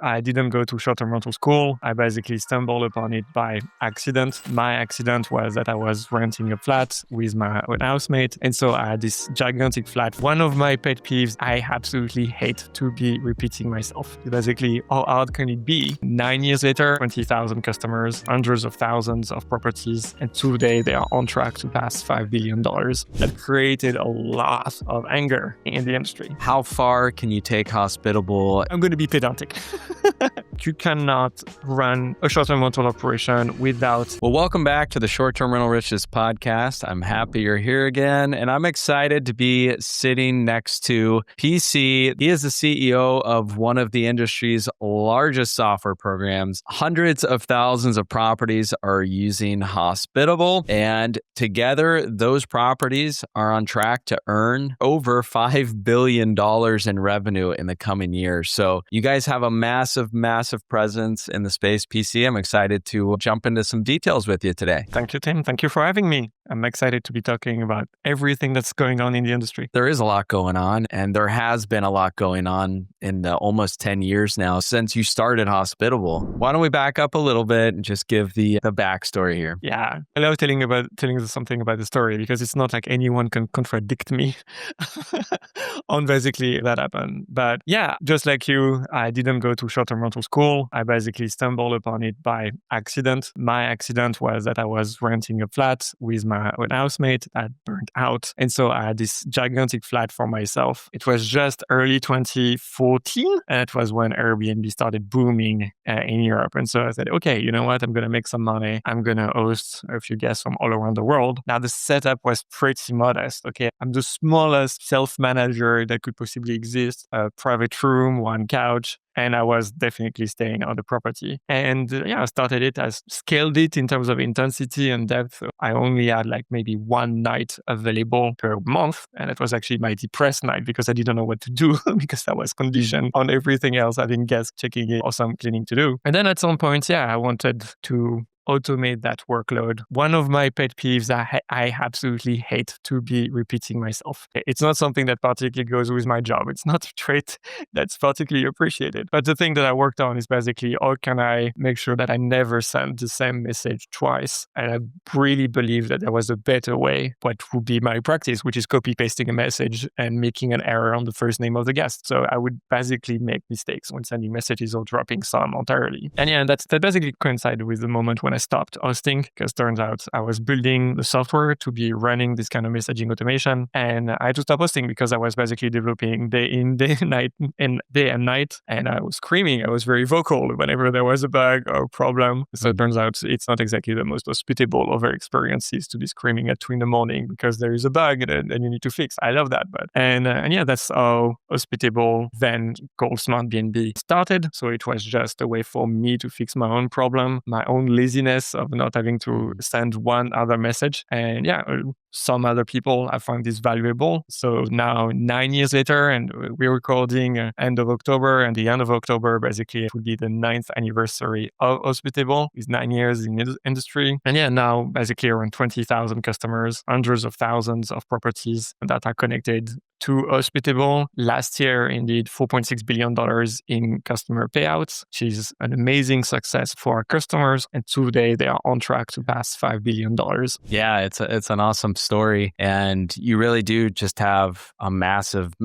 I didn't go to short-term rental school. I basically stumbled upon it by accident. My accident was that I was renting a flat with my housemate. And so I had this gigantic flat. One of my pet peeves, I absolutely hate to be repeating myself. Basically, how hard can it be? 9 years later, 20,000 customers, hundreds of thousands of properties. And today they are on track to pass $5 billion. That created a lot of anger in the industry. How far can you take Hospitable? I'm going to be pedantic. You cannot run a short-term rental operation without... Well, welcome back to the Short-Term Rental Riches podcast. I'm happy you're here again, and I'm excited to be sitting next to PC. He is the CEO of one of the industry's largest software programs. Hundreds of thousands of properties are using Hospitable, and together, those properties are on track to earn over $5 billion in revenue in the coming years. So you guys have a massive presence in the space, PC. I'm excited to jump into some details with you today. Thank you, Tim. Thank you for having me. I'm excited to be talking about everything that's going on in the industry. There is a lot going on, and there has been a lot going on in the almost 10 years now since you started Hospitable. Why don't we back up a little bit and just give the backstory here? Yeah, I love telling something about the story because it's not like anyone can contradict me on basically that happened. But yeah, just like you, I didn't go to short-term rental school. I basically stumbled upon it by accident. My accident was that I was renting a flat with my housemate that burnt out. And so I had this gigantic flat for myself. It was just early 2014. And it was when Airbnb started booming in Europe. And so I said, okay, you know what? I'm going to make some money. I'm going to host a few guests from all around the world. Now the setup was pretty modest. Okay. I'm the smallest self-manager that could possibly exist. A private room, one couch. And I was definitely staying on the property. And I started it. I scaled it in terms of intensity and depth. I only had like maybe one night available per month. And it was actually my depressed night because I didn't know what to do because I was conditioned on everything else, having guests checking in or some cleaning to do. And then at some point, I wanted to automate that workload. One of my pet peeves, I absolutely hate to be repeating myself. It's not something that particularly goes with my job. It's not a trait that's particularly appreciated. But the thing that I worked on is basically how can I make sure that I never send the same message twice? And I really believe that there was a better way, what would be my practice, which is copy pasting a message and making an error on the first name of the guest. So I would basically make mistakes when sending messages or dropping some entirely. And that basically coincided with the moment when I stopped hosting, because turns out I was building the software to be running this kind of messaging automation, and I had to stop hosting because I was basically developing day and night, and I was screaming. I was very vocal whenever there was a bug or problem. So it turns out it's not exactly the most hospitable of our experiences to be screaming at 2 a.m. because there is a bug and you need to fix. I love that, but that's how Hospitable, then called Smart BNB, started. So it was just a way for me to fix my own problem, my own laziness of not having to send one other message. And some other people I find this valuable. So now 9 years later, and we're recording end of October, and the end of October, basically it would be the 9th anniversary of Hospitable. It's 9 years in the industry. And now basically around 20,000 customers, hundreds of thousands of properties that are connected to Hospitable. Last year, indeed, $4.6 billion in customer payouts, which is an amazing success for our customers. And today they are on track to pass $5 billion. Yeah, it's an awesome story. And you really do just have a massive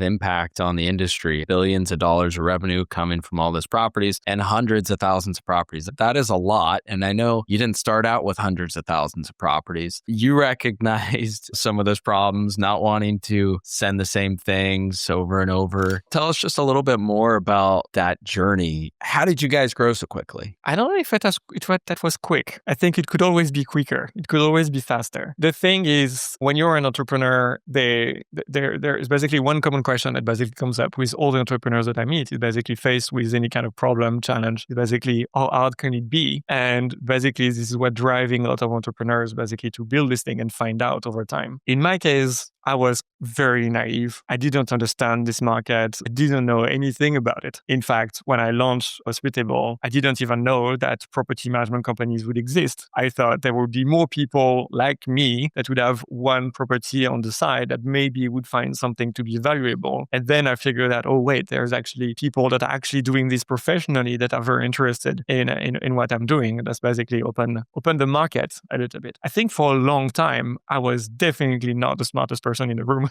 impact on the industry. Billions of dollars of revenue coming from all those properties and hundreds of thousands of properties. That is a lot. And I know you didn't start out with hundreds of thousands of properties. You recognized some of those problems, not wanting to send the same things over and over. Tell us just a little bit more about that journey. How did you guys grow so quickly? I don't know if that was quick. I think it could always be quicker. It could always be faster. The thing is, when you're an entrepreneur, there is basically one common question that basically comes up with all the entrepreneurs that I meet. Is basically faced with any kind of problem, challenge. Is basically how hard can it be? And basically, this is what driving a lot of entrepreneurs basically to build this thing and find out over time. In my case, I was very naive. I didn't understand this market. I didn't know anything about it. In fact, when I launched Hospitable, I didn't even know that property management companies would exist. I thought there would be more people like me that would have one property on the side that maybe would find something to be valuable. And then I figured out, oh, wait, there's actually people that are actually doing this professionally that are very interested in what I'm doing. That's basically open the market a little bit. I think for a long time, I was definitely not the smartest person in the room.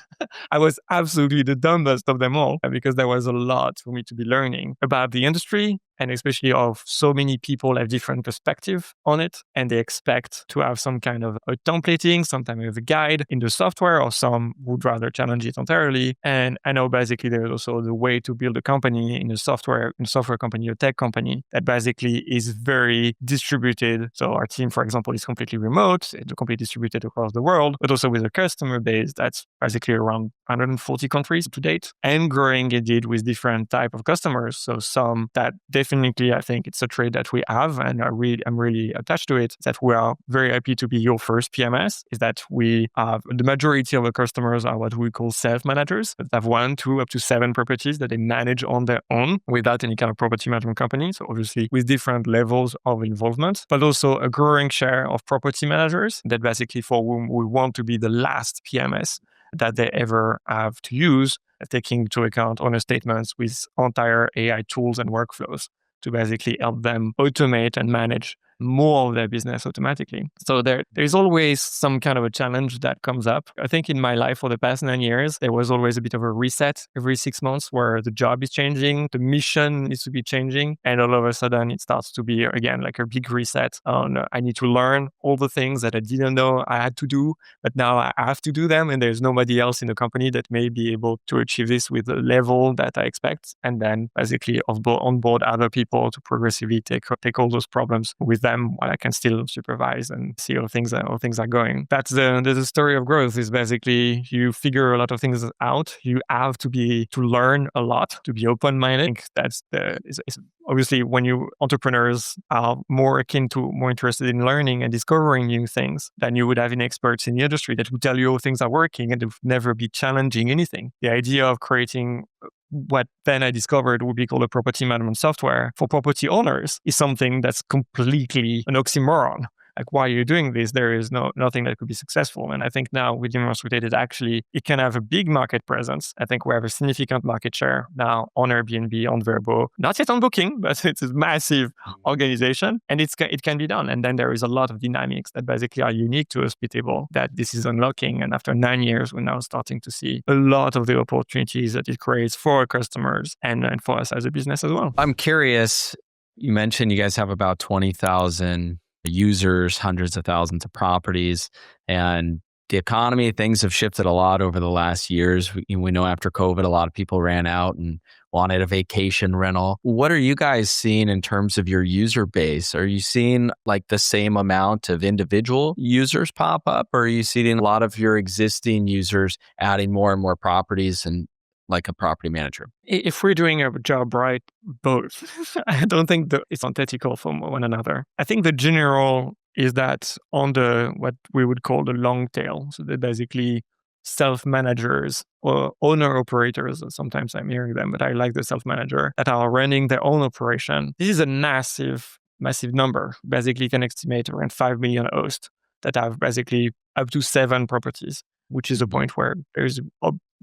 I was absolutely the dumbest of them all because there was a lot for me to be learning about the industry, and especially of so many people have different perspective on it, and they expect to have some kind of a templating, sometimes with a guide in the software, or some would rather challenge it entirely. And I know basically there's also the way to build a company in a software company, a tech company that basically is very distributed. So our team, for example, is completely remote, it's completely distributed across the world, but also with a customer base that's basically around 140 countries to date, and growing indeed with different type of customers. So some that definitely, I think it's a trait that we have, and I'm really attached to it, that we are very happy to be your first PMS, is that we have the majority of our customers are what we call self-managers, that have 1, 2, up to 7 properties that they manage on their own without any kind of property management company. So obviously with different levels of involvement, but also a growing share of property managers that basically for whom we want to be the last PMS that they ever have to use, taking into account owner statements with entire AI tools and workflows to basically help them automate and manage more of their business automatically. So there's always some kind of a challenge that comes up. I think in my life for the past 9 years, there was always a bit of a reset every 6 months where the job is changing, the mission needs to be changing, and all of a sudden it starts to be again like a big reset on I need to learn all the things that I didn't know I had to do, but now I have to do them, and there's nobody else in the company that may be able to achieve this with the level that I expect, and then basically onboard other people to progressively take all those problems with them while I can still supervise and see how things are going. That's the story of growth, is basically you figure a lot of things out. You have to learn a lot, to be open-minded. I think is obviously when entrepreneurs are more interested in learning and discovering new things than you would have in experts in the industry that will tell you how things are working and they would never be challenging anything. The idea of creating what then I discovered would be called a property management software for property owners is something that's completely an oxymoron. Like, why are you doing this? There is nothing that could be successful. And I think now we demonstrated actually it can have a big market presence. I think we have a significant market share now on Airbnb, on Vrbo, not yet on Booking, but it's a massive organization, and it can be done. And then there is a lot of dynamics that basically are unique to Hospitable that this is unlocking. And after 9 years, we're now starting to see a lot of the opportunities that it creates for our customers and for us as a business as well. I'm curious, you mentioned you guys have about 20,000 users, hundreds of thousands of properties, and the economy, things have shifted a lot over the last years. We know after COVID, a lot of people ran out and wanted a vacation rental. What are you guys seeing in terms of your user base? Are you seeing like the same amount of individual users pop up, or are you seeing a lot of your existing users adding more and more properties and like a property manager? If we're doing a job right, both. I don't think it's antithetical from one another. I think the general is that on the what we would call the long tail, so they're basically self-managers or owner-operators, sometimes I'm hearing them, but I like the self-manager, that are running their own operation. This is a massive number. Basically, you can estimate around 5 million hosts that have basically up to 7 properties, which is a point where there's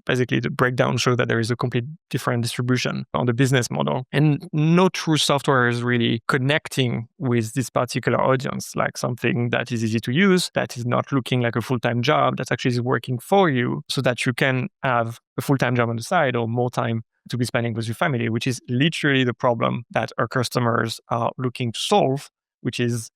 basically the breakdown show that there is a complete different distribution on the business model. And no true software is really connecting with this particular audience, like something that is easy to use, that is not looking like a full-time job, that actually is working for you so that you can have a full-time job on the side or more time to be spending with your family, which is literally the problem that our customers are looking to solve, which is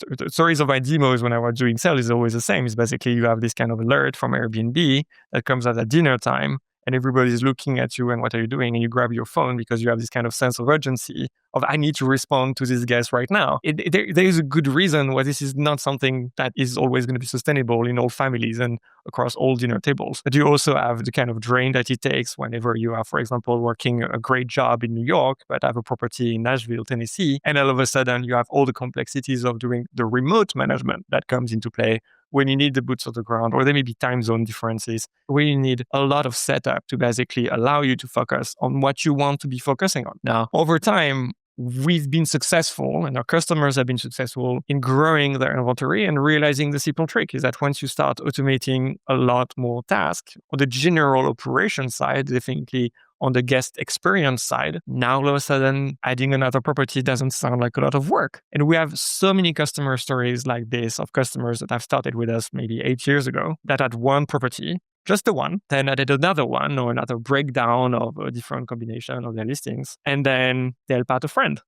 the stories of my demos when I was doing sales is always the same. It's basically you have this kind of alert from Airbnb that comes at dinner time, and everybody's looking at you and what are you doing? And you grab your phone because you have this kind of sense of urgency of I need to respond to this guest right now. There is a good reason why this is not something that is always going to be sustainable in all families and across all dinner tables. But you also have the kind of drain that it takes whenever you are, for example, working a great job in New York, but have a property in Nashville, Tennessee, and all of a sudden you have all the complexities of doing the remote management that comes into play when you need the boots on the ground, or there may be time zone differences, where you need a lot of setup to basically allow you to focus on what you want to be focusing on. Now, over time, we've been successful and our customers have been successful in growing their inventory and realizing the simple trick is that once you start automating a lot more tasks on the general operation side, definitely on the guest experience side, now all of a sudden adding another property doesn't sound like a lot of work. And we have so many customer stories like this of customers that have started with us maybe 8 years ago that had one property, just the one, then added another one or another breakdown of a different combination of their listings, and then they help out a friend.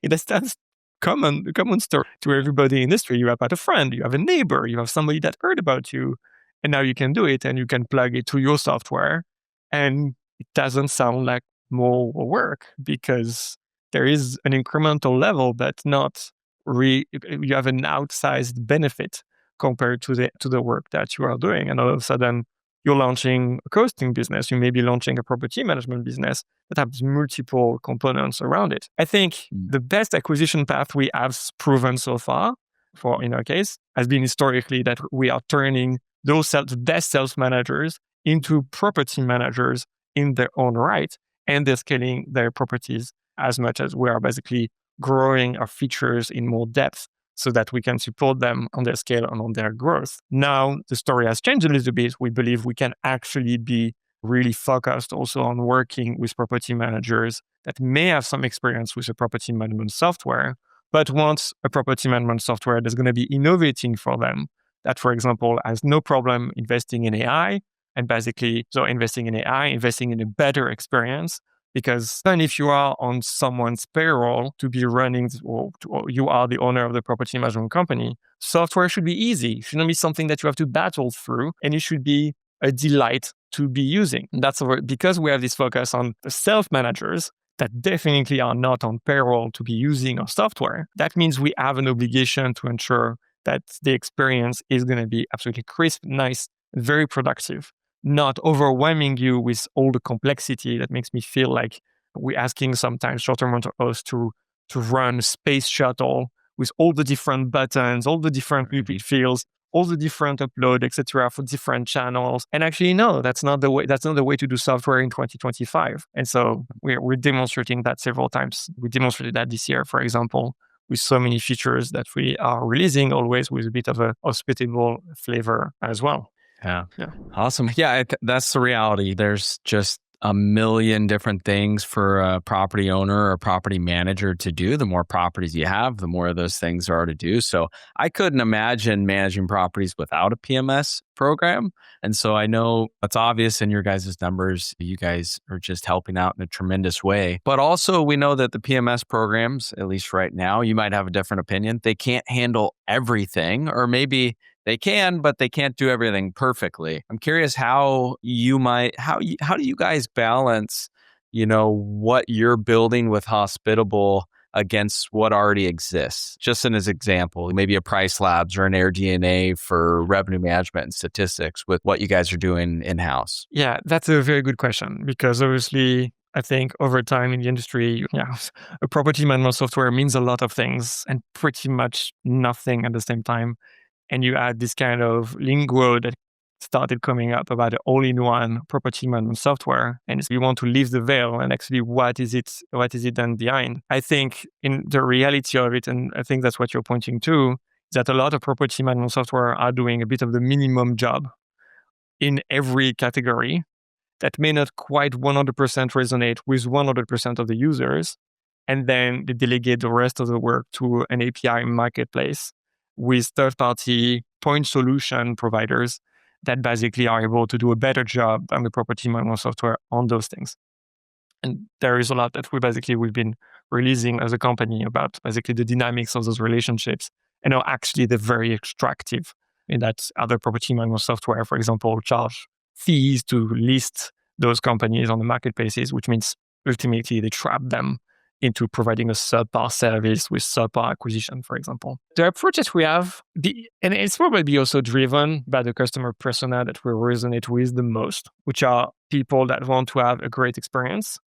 That's common story to everybody in the industry. You help out a friend, you have a neighbor, you have somebody that heard about you, and now you can do it and you can plug it to your software, and it doesn't sound like more work because there is an incremental level, but not you have an outsized benefit compared to the work that you are doing. And all of a sudden, you're launching a hosting business. You may be launching a property management business that has multiple components around it. I think the best acquisition path we have proven so far, for in our case, has been historically that we are turning those best sales managers into property managers in their own right, and they're scaling their properties as much as we are basically growing our features in more depth so that we can support them on their scale and on their growth. Now, the story has changed a little bit. We believe we can actually be really focused also on working with property managers that may have some experience with a property management software, but wants a property management software that's going to be innovating for them, that, for example, has no problem investing in AI, and basically, so investing in AI, investing in a better experience. Because then if you are on someone's payroll to be running, or you are the owner of the property management company, software should be easy. It shouldn't be something that you have to battle through, and it should be a delight to be using. And that's because we have this focus on the self-managers that definitely are not on payroll to be using our software. That means we have an obligation to ensure that the experience is going to be absolutely crisp, nice, very productive, not overwhelming you with all the complexity that makes me feel like we're asking sometimes short-term rental hosts to run space shuttle with all the different buttons, all the different repeat fields, all the different upload, etc., for different channels. And actually, no, that's not the way. That's not the way to do software in 2025. And so we're demonstrating that several times. We demonstrated that this year, for example, with so many features that we are releasing, always with a bit of a hospitable flavor as well. Yeah. Awesome. Yeah, that's the reality. There's just a million different things for a property owner or a property manager to do. The more properties you have, the more of those things there are to do. So I couldn't imagine managing properties without a PMS program. And so I know it's obvious in your guys' numbers, you guys are just helping out in a tremendous way. But also we know that the PMS programs, at least right now, you might have a different opinion. They can't handle everything, or maybe they can, but they can't do everything perfectly. I'm curious how do you guys balance, what you're building with Hospitable against what already exists? Just in as example, maybe a Price Labs or an AirDNA for revenue management and statistics with what you guys are doing in-house. Yeah, that's a very good question, because obviously I think over time in the industry, a property management software means a lot of things and pretty much nothing at the same time. And you add this kind of lingo that started coming up about the all-in-one property management software, and you want to leave the veil and actually what is it then behind? I think in the reality of it, and I think that's what you're pointing to, is that a lot of property management software are doing a bit of the minimum job in every category that may not quite 100% resonate with 100% of the users, and then they delegate the rest of the work to an API marketplace with third-party point solution providers that basically are able to do a better job than the property management software on those things. And there is a lot that we've been releasing as a company about basically the dynamics of those relationships, and are actually they're very extractive in that other property management software, for example, charge fees to list those companies on the marketplaces, which means ultimately they trap them into providing a subpar service with subpar acquisition, for example. The approach that we have, and it's probably also driven by the customer persona that we resonate with the most, which are people that want to have a great experience,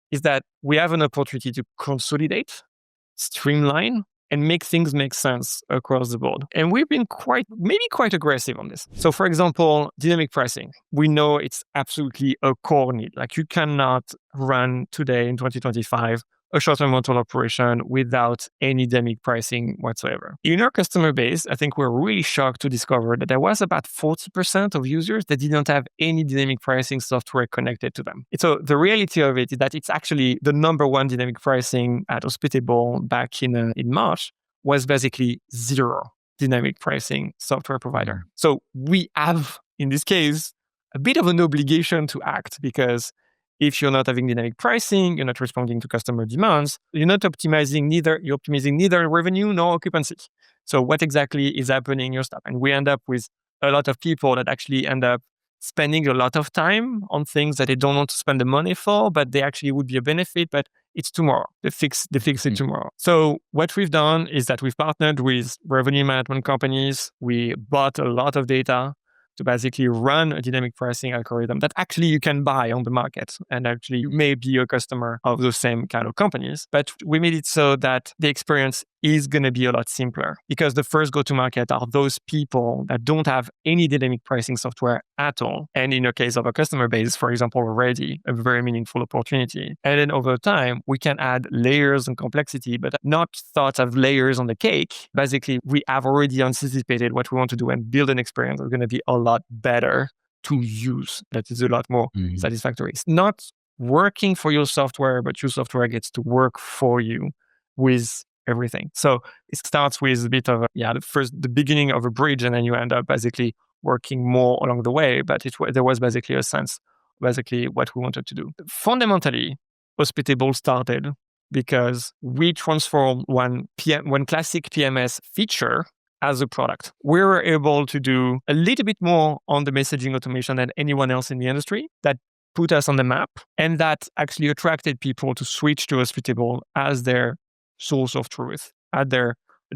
is that we have an opportunity to consolidate, streamline, and make things make sense across the board. And we've been maybe quite aggressive on this. So for example, dynamic pricing. We know it's absolutely a core need. Like you cannot run today in 2025 a short-term rental operation without any dynamic pricing whatsoever. In our customer base, I think we're really shocked to discover that there was about 40% of users that didn't have any dynamic pricing software connected to them. So the reality of it is that it's actually the number one dynamic pricing at Hospitable back in March was basically zero dynamic pricing software provider. So we have, in this case, a bit of an obligation to act, because if you're not having dynamic pricing, you're not responding to customer demands, you're optimizing neither revenue nor occupancy. So what exactly is happening in your stuff? And we end up with a lot of people that actually end up spending a lot of time on things that they don't want to spend the money for, but they actually would be a benefit, but it's tomorrow. They fix it tomorrow. So what we've done is that we've partnered with revenue management companies. We bought a lot of data to basically run a dynamic pricing algorithm that actually you can buy on the market. And actually you may be a customer of those same kind of companies. But we made it so that the experience is going to be a lot simpler, because the first go-to-market are those people that don't have any dynamic pricing software at all. And in the case of a customer base, for example, already a very meaningful opportunity. And then over time, we can add layers and complexity, but not thoughts of layers on the cake. Basically, we have already anticipated what we want to do and build an experience that's going to be a lot better to use. That is a lot more satisfactory. It's not working for your software, but your software gets to work for you with everything. So it starts with a bit of the beginning of a bridge, and then you end up basically working more along the way. But there was basically a sense, basically what we wanted to do. Fundamentally, Hospitable started because we transformed one classic PMS feature as a product. We were able to do a little bit more on the messaging automation than anyone else in the industry. That put us on the map, and that actually attracted people to switch to Hospitable as their source of truth, at the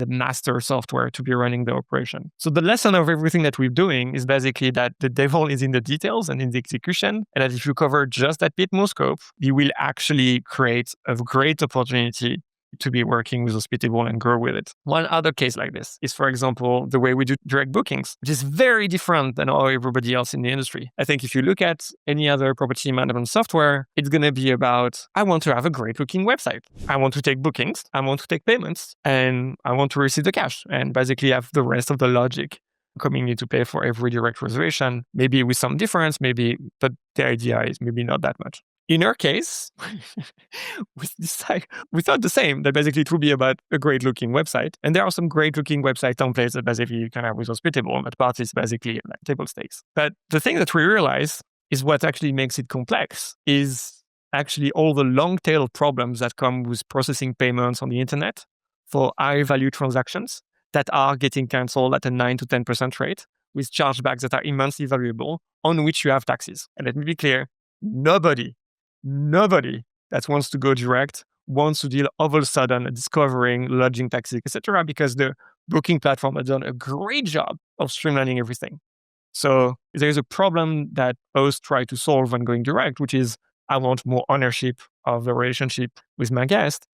master software to be running the operation. So the lesson of everything that we're doing is basically that the devil is in the details and in the execution, and that if you cover just that bit more scope, you will actually create a great opportunity to be working with Hospitable and grow with it. One other case like this is, for example, the way we do direct bookings, which is very different than all everybody else in the industry. I think if you look at any other property management software, it's going to be about, I want to have a great looking website. I want to take bookings. I want to take payments, and I want to receive the cash, and basically have the rest of the logic coming into play for every direct reservation, maybe with some difference, but the idea is maybe not that much. In our case, we thought the same, that basically it would be about a great looking website. And there are some great looking website templates that basically you can have with Hospitable, but part is basically like table stakes. But the thing that we realize is what actually makes it complex is actually all the long tail problems that come with processing payments on the internet for high value transactions that are getting canceled at a 9 to 10% rate, with chargebacks that are immensely valuable, on which you have taxes. And let me be clear, nobody that wants to go direct wants to deal all of a sudden discovering lodging taxes, etc., because the booking platform has done a great job of streamlining everything. So there's a problem that hosts try to solve when going direct, which is I want more ownership of the relationship with my guest.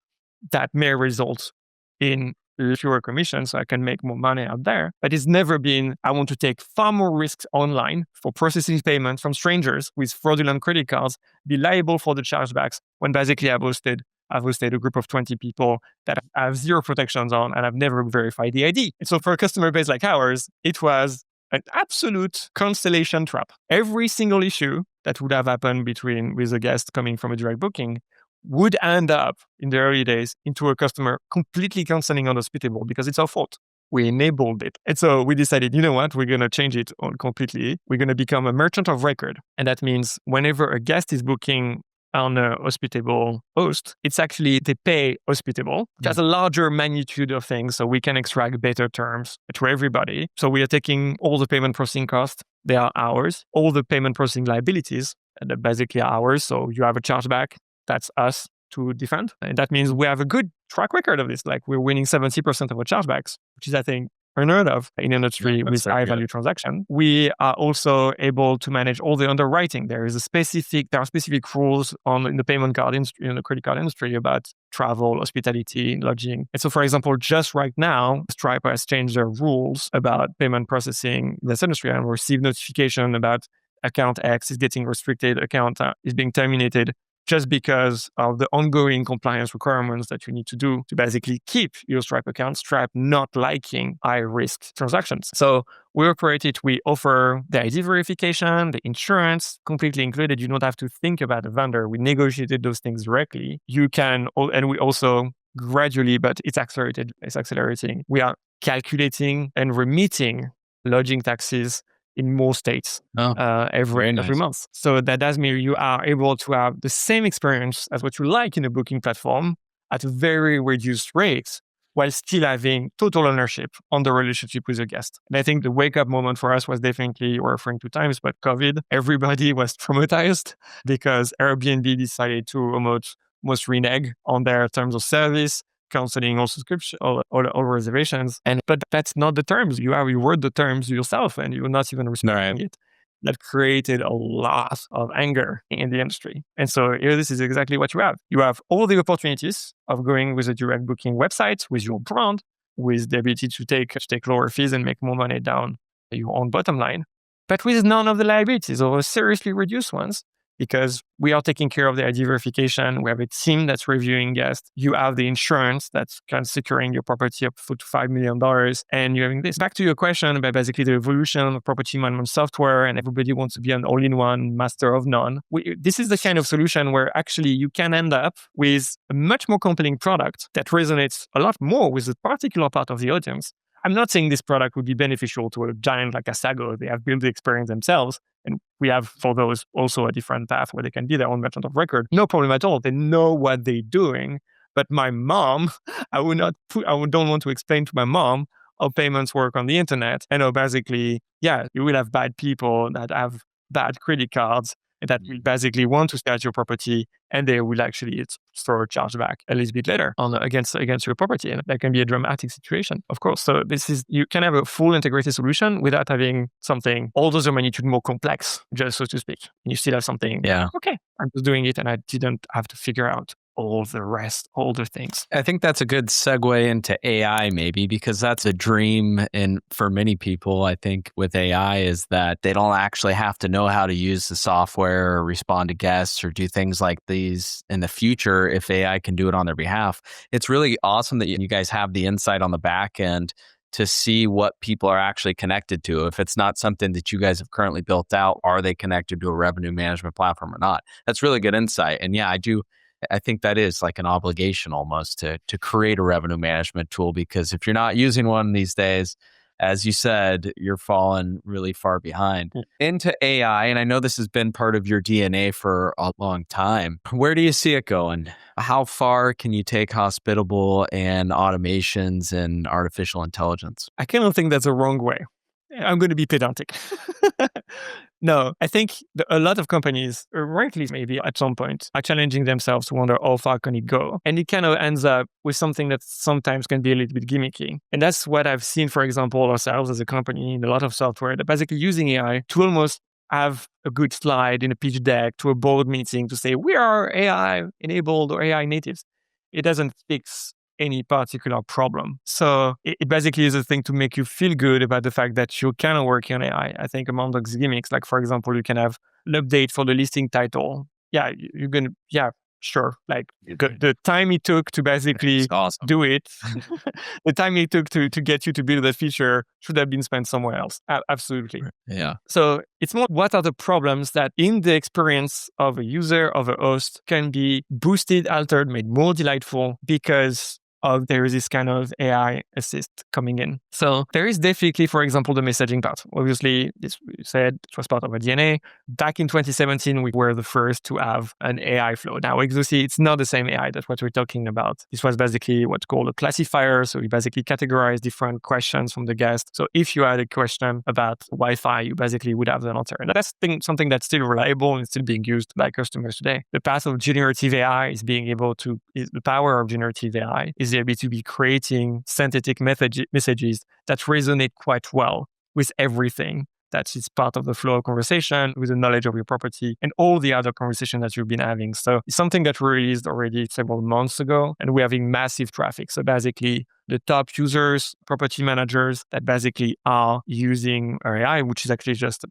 That may result in fewer commissions, so I can make more money out there. But it's never been, I want to take far more risks online for processing payments from strangers with fraudulent credit cards, be liable for the chargebacks, when basically I've hosted a group of 20 people that I have zero protections on, and I've never verified the ID. And so for a customer base like ours, it was an absolute constellation trap. Every single issue that would have happened with a guest coming from a direct booking would end up in the early days into a customer completely canceling on Hospitable because it's our fault. We enabled it. And so we decided, you know what, we're going to change it completely. We're going to become a merchant of record. And that means whenever a guest is booking on a Hospitable host, it's actually they pay Hospitable, which has a larger magnitude of things, so we can extract better terms to everybody. So we are taking all the payment processing costs, they are ours. All the payment processing liabilities, they're basically ours. So you have a chargeback, that's us to defend. And that means we have a good track record of this. Like we're winning 70% of our chargebacks, which is, I think, unheard of in industry with high value transaction. We are also able to manage all the underwriting. There are specific rules in the payment card industry, in the credit card industry about travel, hospitality, lodging. And so, for example, just right now, Stripe has changed their rules about payment processing in this industry, and we receive notification about account X is getting restricted, account is being terminated, just because of the ongoing compliance requirements that you need to do to basically keep your Stripe account, Stripe not liking high-risk transactions. So we offer the ID verification, the insurance completely included. You don't have to think about a vendor. We negotiated those things directly. And we also gradually, but it's accelerating. We are calculating and remitting lodging taxes in more states every month. So that does mean you are able to have the same experience as what you like in a booking platform at a very reduced rate while still having total ownership on the relationship with your guest. And I think the wake-up moment for us was definitely, we're referring to times, but COVID, everybody was traumatized because Airbnb decided to almost renege on their terms of service, canceling all subscription, all reservations. But that's not the terms. You wrote the terms yourself and you're not even respecting it. That created a lot of anger in the industry. And so here, this is exactly what you have. You have all the opportunities of going with a direct booking website, with your brand, with the ability to take lower fees and make more money down your own bottom line, but with none of the liabilities or seriously reduced ones. Because we are taking care of the ID verification. We have a team that's reviewing guests. You have the insurance that's kind of securing your property up to $5 million. And you're having this. Back to your question about basically the evolution of property management software, and everybody wants to be an all-in-one master of none. This is the kind of solution where actually you can end up with a much more compelling product that resonates a lot more with a particular part of the audience. I'm not saying this product would be beneficial to a giant like Asago. They have built the experience themselves. And we have for those also a different path where they can be their own merchant of record. No problem at all. They know what they're doing. But my mom, I don't want to explain to my mom how payments work on the internet. And how basically, you will have bad people that have bad credit cards and that will basically want to start your property, and they will actually throw a charge back a little bit later against your property. And that can be a dramatic situation, of course. So you can have a full integrated solution without having something orders of magnitude more complex, just so to speak. You still have something, okay, I'm just doing it and I didn't have to figure out all the things. I think that's a good segue into AI maybe, because that's a dream. And for many people, I think with AI is that they don't actually have to know how to use the software or respond to guests or do things like these in the future if AI can do it on their behalf. It's really awesome that you guys have the insight on the back end to see what people are actually connected to. If it's not something that you guys have currently built out, are they connected to a revenue management platform or not? That's really good insight. And I think that is like an obligation almost to create a revenue management tool, because if you're not using one these days, as you said, you're falling really far behind. Into AI, and I know this has been part of your DNA for a long time. Where do you see it going? How far can you take Hospitable and automations and artificial intelligence? I kind of think that's a wrong way. I'm going to be pedantic. No, I think a lot of companies, rightly maybe at some point, are challenging themselves to wonder how far can it go? And it kind of ends up with something that sometimes can be a little bit gimmicky. And that's what I've seen, for example, ourselves as a company in a lot of software, that basically using AI to almost have a good slide in a pitch deck to a board meeting to say, we are AI enabled or AI natives. It doesn't fix any particular problem. So it basically is a thing to make you feel good about the fact that you're kind of working on AI. I think among those gimmicks, like for example, you can have an update for the listing title. You're going to, sure. Like the time it took to basically do it, the time it took to get you to build that feature should have been spent somewhere else. Absolutely. Yeah. So it's more, what are the problems that in the experience of a user, of a host, can be boosted, altered, made more delightful because there is this kind of AI assist coming in. So there is definitely, for example, the messaging part. Obviously, this we said it was part of our DNA. Back in 2017, we were the first to have an AI flow. Now, obviously, it's not the same AI. That's what we're talking about. This was basically what's called a classifier. So we basically categorize different questions from the guest. So if you had a question about Wi-Fi, you basically would have the answer. And that's something that's still reliable and still being used by customers today. The path of generative AI the power of generative AI is is able to be creating synthetic messages that resonate quite well with everything that is part of the flow of conversation, with the knowledge of your property and all the other conversation that you've been having. So it's something that we released already several months ago, and we're having massive traffic. So basically, the top users, property managers that basically are using our AI, which is actually just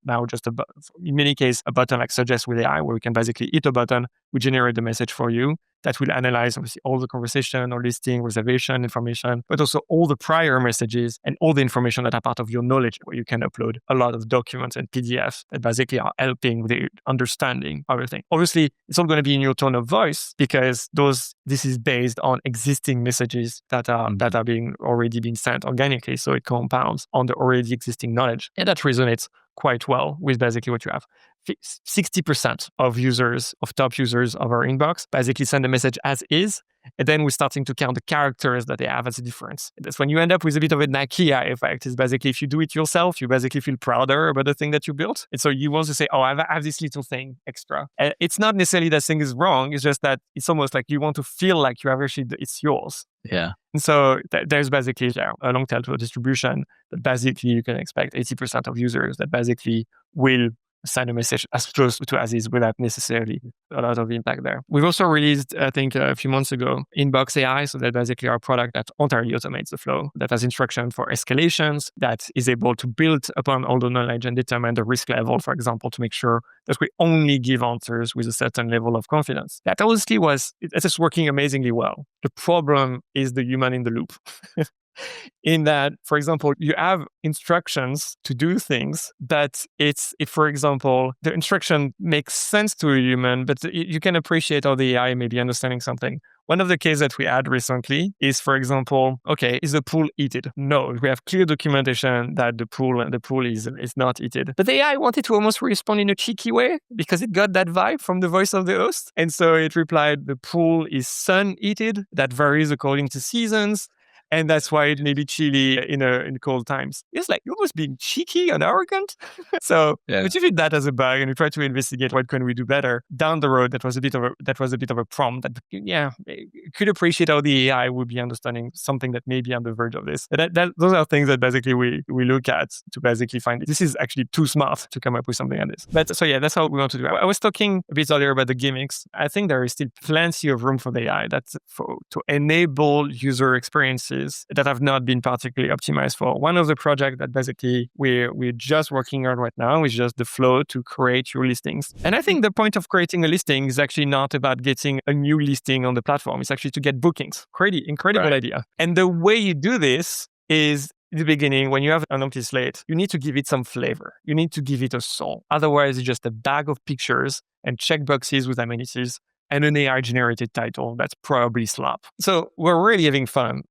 in many cases, a button like suggest with AI, where we can basically hit a button, we generate the message for you that will analyze obviously all the conversation or listing, reservation information, but also all the prior messages and all the information that are part of your knowledge, where you can upload a lot of documents and PDFs that basically are helping with the understanding of everything. Obviously, it's all going to be in your tone of voice because this is based on existing messages that are already being sent organically. So it compounds on the already existing knowledge. And that resonates quite well with basically what you have. 60% of top users of our inbox basically send a message as is. And then we're starting to count the characters that they have as a difference. That's when you end up with a bit of a Nakia effect. Is basically if you do it yourself, you basically feel prouder about the thing that you built. And so you want to say, oh, I have this little thing extra. And it's not necessarily that thing is wrong. It's just that it's almost like you want to feel like you have actually, it's yours. Yeah. And so there's basically a long tail to a distribution that basically you can expect 80% of users that basically will send a message as close to as is without necessarily a lot of impact there. We've also released, I think a few months ago, Inbox AI. So that basically our product that entirely automates the flow, that has instruction for escalations, that is able to build upon all the knowledge and determine the risk level, for example, to make sure that we only give answers with a certain level of confidence. That honestly it is working amazingly well. The problem is the human in the loop. In that, for example, you have instructions to do things, but if, for example, the instruction makes sense to a human, but you can appreciate how the AI may be understanding something. One of the cases that we had recently is, for example, okay, is the pool heated? No, we have clear documentation that the pool is not heated. But the AI wanted to almost respond in a cheeky way because it got that vibe from the voice of the host. And so it replied, the pool is sun heated. That varies according to seasons. And that's why it may be chilly in cold times. It's like, you're almost being cheeky and arrogant. So, but you did that as a bug and you try to investigate what can we do better. Down the road, that was a bit of a prompt that, could appreciate how the AI would be understanding something that may be on the verge of this. Those are things that basically we look at to basically find this is actually too smart to come up with something like this. But so that's how we want to do it. I was talking a bit earlier about the gimmicks. I think there is still plenty of room for the AI to enable user experiences that have not been particularly optimized for. One of the projects that basically we're just working on right now is just the flow to create your listings. And I think the point of creating a listing is actually not about getting a new listing on the platform. It's actually to get bookings. Incredible idea. And the way you do this is in the beginning, when you have an empty slate, you need to give it some flavor. You need to give it a soul. Otherwise, it's just a bag of pictures and checkboxes with amenities and an AI-generated title that's probably slop. So we're really having fun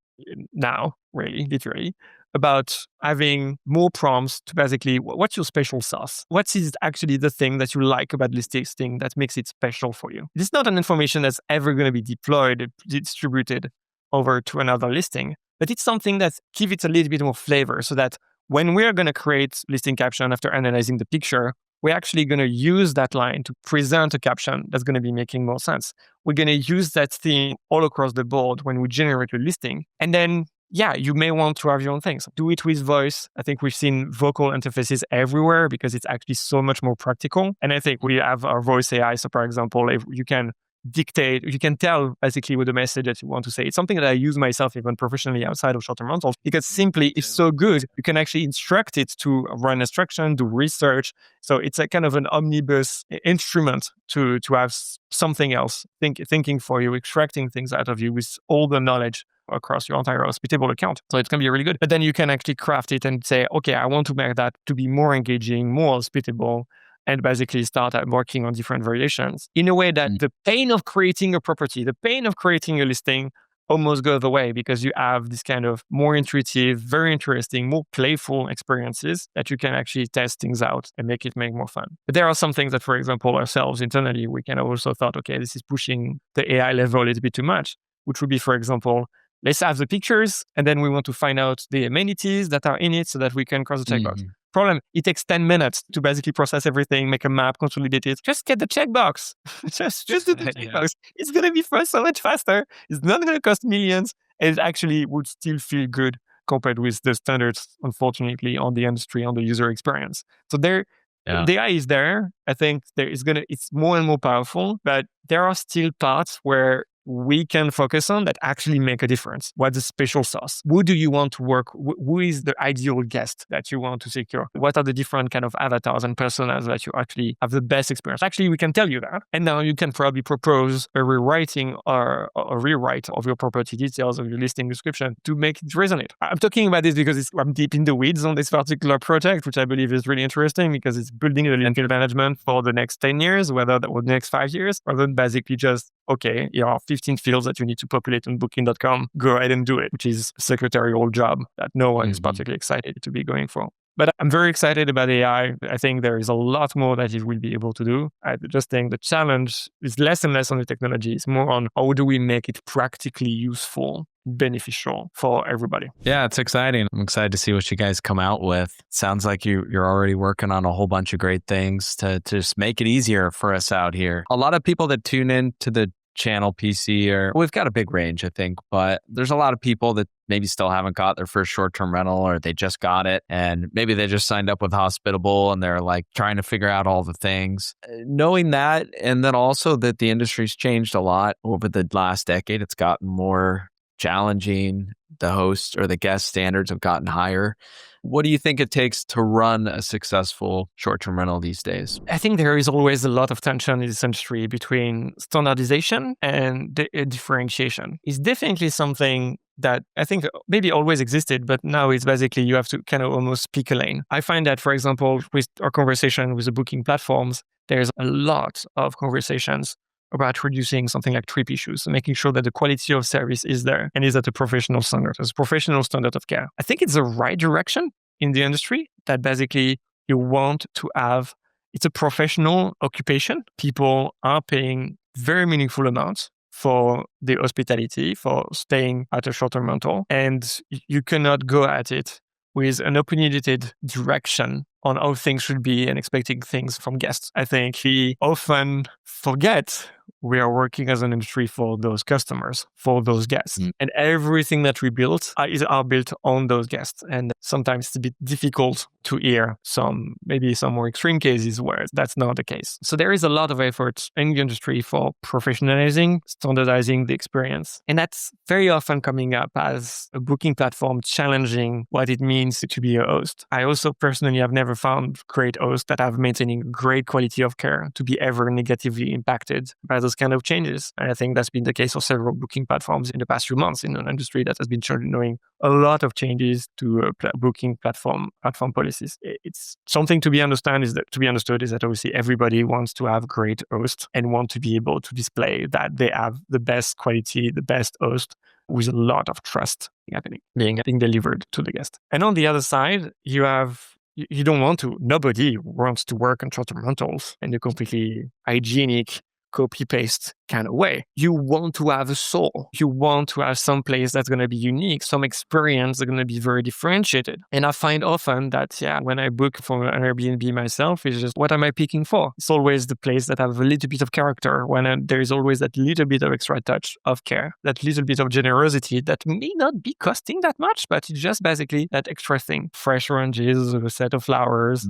now, really, literally, about having more prompts to basically, what's your special sauce? What is actually the thing that you like about this listing that makes it special for you? It's not an information that's ever going to be deployed, distributed over to another listing, but it's something that gives it a little bit more flavor so that when we're going to create listing caption after analyzing the picture, we're actually going to use that line to present a caption that's going to be making more sense. We're going to use that theme all across the board when we generate a listing. And then, you may want to have your own things. Do it with voice. I think we've seen vocal interfaces everywhere because it's actually so much more practical. And I think we have our voice AI. So for example, if you can dictate, you can tell basically with the message that you want to say. It's something that I use myself even professionally outside of short-term rentals because simply it's so good. You can actually instruct it to run instruction, do research. So it's a kind of an omnibus instrument to have something else thinking for you, extracting things out of you with all the knowledge across your entire Hospitable account. So it can be really good. But then you can actually craft it and say, okay, I want to make that to be more engaging, more hospitable, and basically start working on different variations in a way that the pain of creating a property, the pain of creating a listing almost goes away because you have this kind of more intuitive, very interesting, more playful experiences that you can actually test things out and make more fun. But there are some things that, for example, ourselves internally, we can also thought, okay, this is pushing the AI level a little bit too much, which would be, for example, let's have the pictures and then we want to find out the amenities that are in it so that we can cross the checkbox. Problem, it takes 10 minutes to basically process everything, make a map, consolidate it. Just get the checkbox. just do the checkbox. It's going to be so much faster. It's not going to cost millions. it actually would still feel good compared with the standards, unfortunately, on the industry, on the user experience. So Yeah. the AI is there. I think it's more and more powerful, but there are still parts where we can focus on that actually make a difference. What's the special sauce? Who do you want to work? Who is the ideal guest that you want to secure? What are the different kind of avatars and personas that you actually have the best experience? Actually, we can tell you that. And now you can probably propose a rewriting or a rewrite of your property details of your listing description to make it resonate. I'm talking about this because I'm deep in the weeds on this particular project, which I believe is really interesting because it's building a link management for the next 10 years, whether that was the next 5 years, rather than basically just, okay, here are 15 fields that you need to populate on booking.com. Go ahead and do it, which is a secretarial job that no one is particularly excited to be going for. But I'm very excited about AI. I think there is a lot more that it will be able to do. I just think the challenge is less and less on the technology. It's more on how do we make it practically useful, beneficial for everybody. Yeah, it's exciting. I'm excited to see what you guys come out with. Sounds like you're already working on a whole bunch of great things to just make it easier for us out here. A lot of people that tune in to the channel PC, or we've got a big range, I think, but there's a lot of people that maybe still haven't got their first short-term rental, or they just got it and maybe they just signed up with Hospitable and they're like trying to figure out all the things. Knowing that, and then also that the industry's changed a lot over the last decade, it's gotten more challenging. The host or the guest standards have gotten higher. What do you think it takes to run a successful short-term rental these days? I think there is always a lot of tension in this industry between standardization and differentiation. It's definitely something that I think maybe always existed, but now it's basically you have to kind of almost pick a lane. I find that, for example, with our conversation with the booking platforms, there's a lot of conversations about reducing something like trip issues, making sure that the quality of service is there and is at a professional standard, as a professional standard of care. I think it's the right direction in the industry that basically you want to have, it's a professional occupation. People are paying very meaningful amounts for the hospitality, for staying at a short-term rental, and you cannot go at it with an opinionated direction on how things should be and expecting things from guests. I think we often forget we are working as an industry for those customers, for those guests. And everything that we build are built on those guests. And sometimes it's a bit difficult to hear maybe some more extreme cases where that's not the case. So there is a lot of effort in the industry for professionalizing, standardizing the experience. And that's very often coming up as a booking platform challenging what it means to be a host. I also personally have never found great hosts that have maintaining great quality of care to be ever negatively impacted by those kind of changes. And I think that's been the case for several booking platforms in the past few months in an industry that has been showing a lot of changes to booking platform policies. It's something to be understood is that obviously everybody wants to have great hosts and want to be able to display that they have the best quality, the best host with a lot of trust being delivered to the guest. And on the other side, you don't want to, nobody wants to work on short-term rentals in a completely hygienic, copy-paste kind of way. You want to have a soul. You want to have some place that's going to be unique, some experience that's going to be very differentiated. And I find often that, when I book for an Airbnb myself, it's just, what am I picking for? It's always the place that have a little bit of character, when there is always that little bit of extra touch of care, that little bit of generosity that may not be costing that much, but it's just basically that extra thing. Fresh oranges, a set of flowers.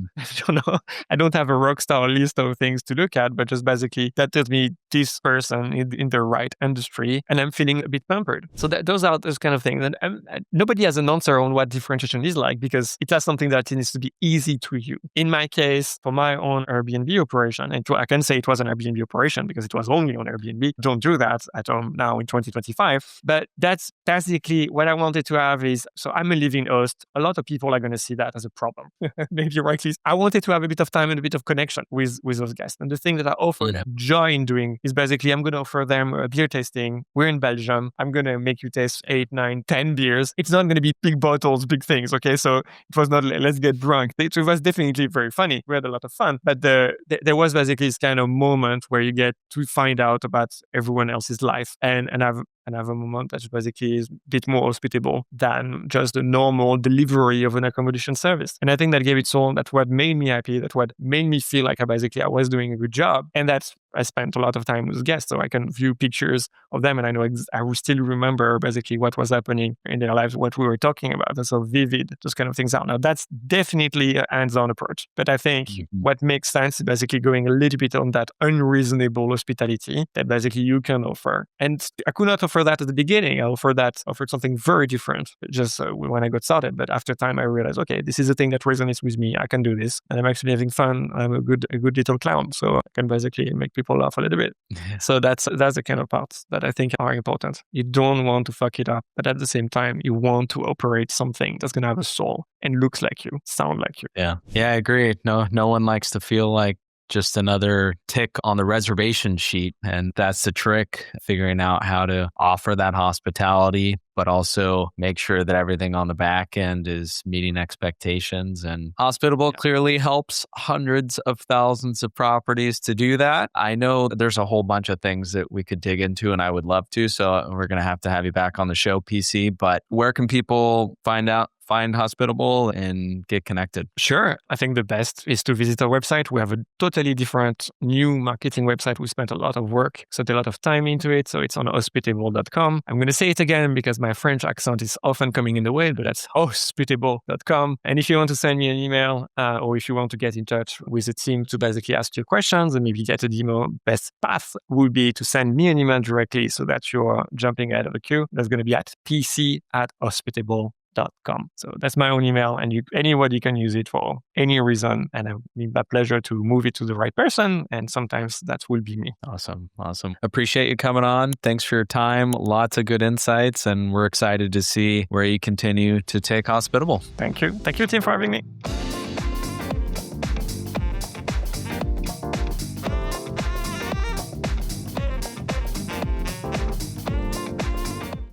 I don't have a rock star list of things to look at, but just basically that tells me this person in the right industry, and I'm feeling a bit pampered. So those are those kind of things. And nobody has an answer on what differentiation is like, because it has something that needs to be easy to use. In my case, for my own Airbnb operation, and I can say it was an Airbnb operation because it was only on Airbnb. Don't do that at home now in 2025. But that's basically what I wanted to have is, so I'm a living host. A lot of people are going to see that as a problem. Maybe rightly. I wanted to have a bit of time and a bit of connection with those guests. And the thing that I offer joy in doing is basically I'm going to offer them a beer tasting. We're in Belgium. I'm going to make you taste 8, 9, 10 beers. It's not going to be big bottles, big things. Okay. So it was not let's get drunk. It was definitely very funny. We had a lot of fun. But there was basically this kind of moment where you get to find out about everyone else's life and have and have a moment that basically is a bit more hospitable than just the normal delivery of an accommodation service. And I think that gave it soul. That's what made me happy. That's what made me feel like I was doing a good job. And that's I spent a lot of time with guests, so I can view pictures of them, and I know I will still remember basically what was happening in their lives, what we were talking about. That's so vivid. Those kind of things are. Now that's definitely a hands-on approach, but I think what makes sense is basically going a little bit on that unreasonable hospitality that basically you can offer. And I could not offer that at the beginning. I offered something very different just when I got started. But after time, I realized, okay, this is a thing that resonates with me. I can do this, and I'm actually having fun. I'm a good little clown, so I can basically make people laugh a little bit. So that's the kind of parts that I think are important. You don't want to fuck it up, but at the same time, you want to operate something that's going to have a soul and looks like you, sound like you. Yeah, I agree. No one likes to feel like just another tick on the reservation sheet. And that's the trick, figuring out how to offer that hospitality, but also make sure that everything on the back end is meeting expectations. And Hospitable clearly helps hundreds of thousands of properties to do that. I know there's a whole bunch of things that we could dig into, and I would love to. So we're going to have you back on the show, PC. But where can people find Hospitable and get connected? Sure. I think the best is to visit our website. We have a totally different new marketing website. We spent a lot of work, spent a lot of time into it. So it's on hospitable.com. I'm going to say it again because my French accent is often coming in the way, but that's hospitable.com. And if you want to send me an email or if you want to get in touch with the team to basically ask you questions and maybe get a demo, best path would be to send me an email directly so that you're jumping ahead of the queue. That's going to be at pc@hospitable.com. So that's my own email, and anybody can use it for any reason. And I mean, my pleasure to move it to the right person. And sometimes that will be me. Awesome. Appreciate you coming on. Thanks for your time. Lots of good insights, and we're excited to see where you continue to take Hospitable. Thank you, Tim, for having me.